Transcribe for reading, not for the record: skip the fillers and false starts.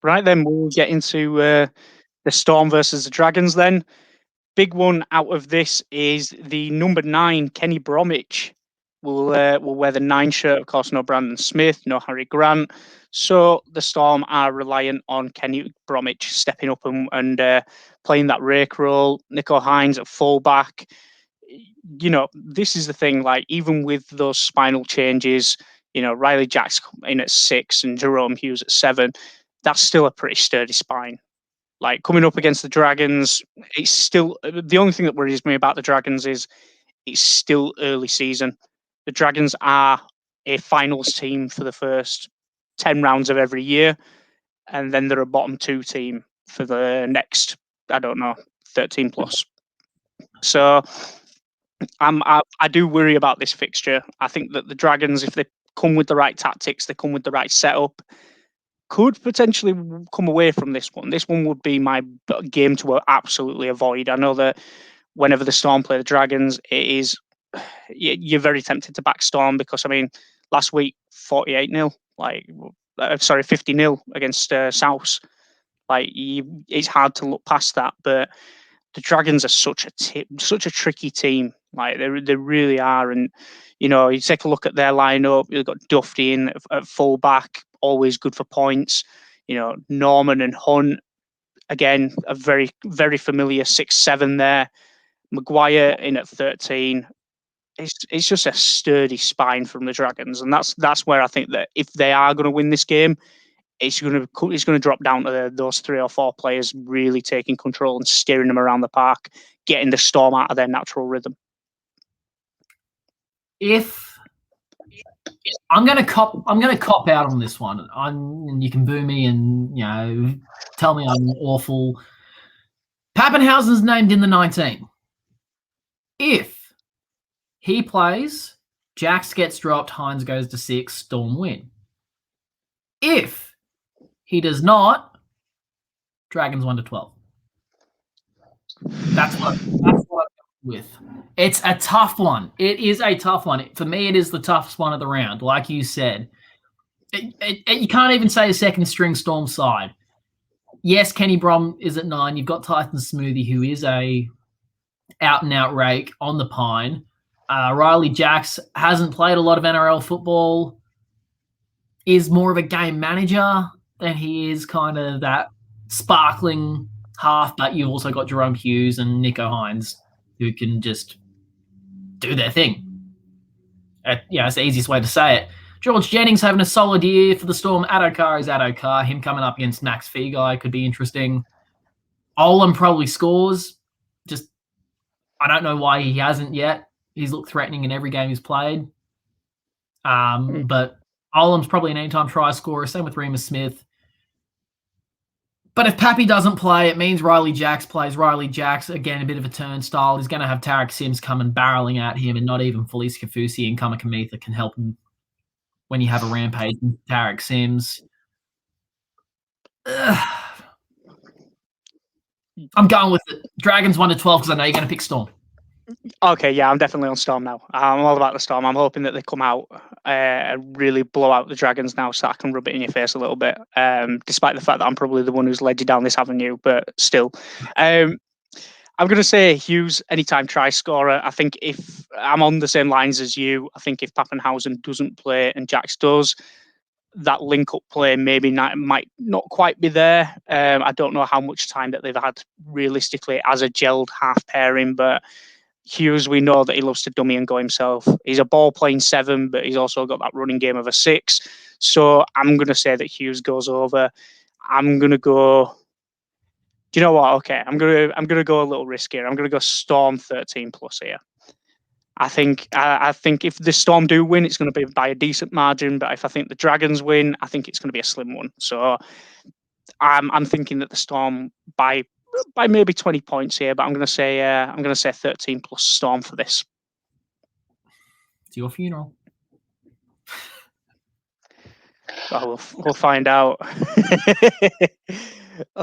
Right then, we'll get into the Storm versus the Dragons then. Big one out of this is the number 9, Kenny Bromwich. Will wear the 9 shirt. Of course, no Brandon Smith, no Harry Grant. So the Storm are reliant on Kenny Bromwich stepping up and playing that rake role. Nico Hines at fullback. This is the thing, like, even with those spinal changes, Riley Jacks in at 6 and Jerome Hughes at 7, that's still a pretty sturdy spine. Like, coming up against the Dragons, it's still the only thing that worries me about the Dragons is it's still early season. The Dragons are a finals team for the first 10 rounds of every year, and then they're a bottom 2 team for the next, 13 plus. So I do worry about this fixture. I think that the Dragons, if they come with the right tactics, they come with the right setup, could potentially come away from this one. This one would be my game to absolutely avoid. I know that whenever the Storm play the Dragons, you're very tempted to back Storm because, last week, 48-0, 50-0 against South. It's hard to look past that, but the Dragons are such a tricky team. Like, they really are. And, you take a look at their lineup, you've got Duffy in at fullback, always good for points. Norman and Hunt, again, a very, very familiar 6-7 there. Maguire in at 13. It's just a sturdy spine from the Dragons, and that's where I think that if they are going to win this game, it's going to drop down to those 3 or 4 players really taking control and steering them around the park, getting the Storm out of their natural rhythm. If I'm going to cop out on this one, and you can boo me and tell me I'm awful. Pappenhausen's named in the 19. If he plays, Jax gets dropped, Hines goes to 6, Storm win. If he does not, Dragons 1-12. That's what I'm with. It's a tough one. It is a tough one. For me, it is the toughest one of the round. Like you said, you can't even say a second string Storm side. Yes, Kenny Brom is at 9. You've got Tyson Smoothie, who is a out-and-out rake on the pine. Riley Jacks hasn't played a lot of NRL football, is more of a game manager than he is kind of that sparkling half, but you've also got Jerome Hughes and Nico Hines who can just do their thing. It's the easiest way to say it. George Jennings having a solid year for the Storm. Adokar is Adokar. Him coming up against Max Feagai could be interesting. Olam probably scores. Just, I don't know why he hasn't yet. He's looked threatening in every game he's played. But Olam's probably an anytime try scorer. Same with Remus Smith. But if Pappy doesn't play, it means Riley Jacks plays. Riley Jacks, again, a bit of a turnstile. He's going to have Tarek Sims coming barreling at him, and not even Felice Kafusi and Kamikamitha can help him when you have a rampage with Tarek Sims. I'm going with it. Dragons 1-12 because I know you're going to pick Storm. Okay, yeah, I'm definitely on Storm now. I'm all about the Storm. I'm hoping that they come out and really blow out the Dragons now so I can rub it in your face a little bit, despite the fact that I'm probably the one who's led you down this avenue, but still. I'm going to say Hughes, anytime try scorer. I think if I'm on the same lines as you, I think if Pappenhausen doesn't play and Jax does, that link-up play might not quite be there. I don't know how much time that they've had realistically as a gelled half pairing, but Hughes, we know that he loves to dummy and go himself. He's a ball-playing 7, but he's also got that running game of a 6. So I'm going to say that Hughes goes over. I'm going to go... Do you know what? Okay, I'm gonna go a little riskier. I'm gonna go Storm 13 plus here. I think if the Storm do win, it's going to be by a decent margin. But if I think the Dragons win, I think it's going to be a slim one. So I'm thinking that the Storm by maybe 20 points here. But I'm going to say 13 plus Storm for this. It's your funeral. Well, we'll find out.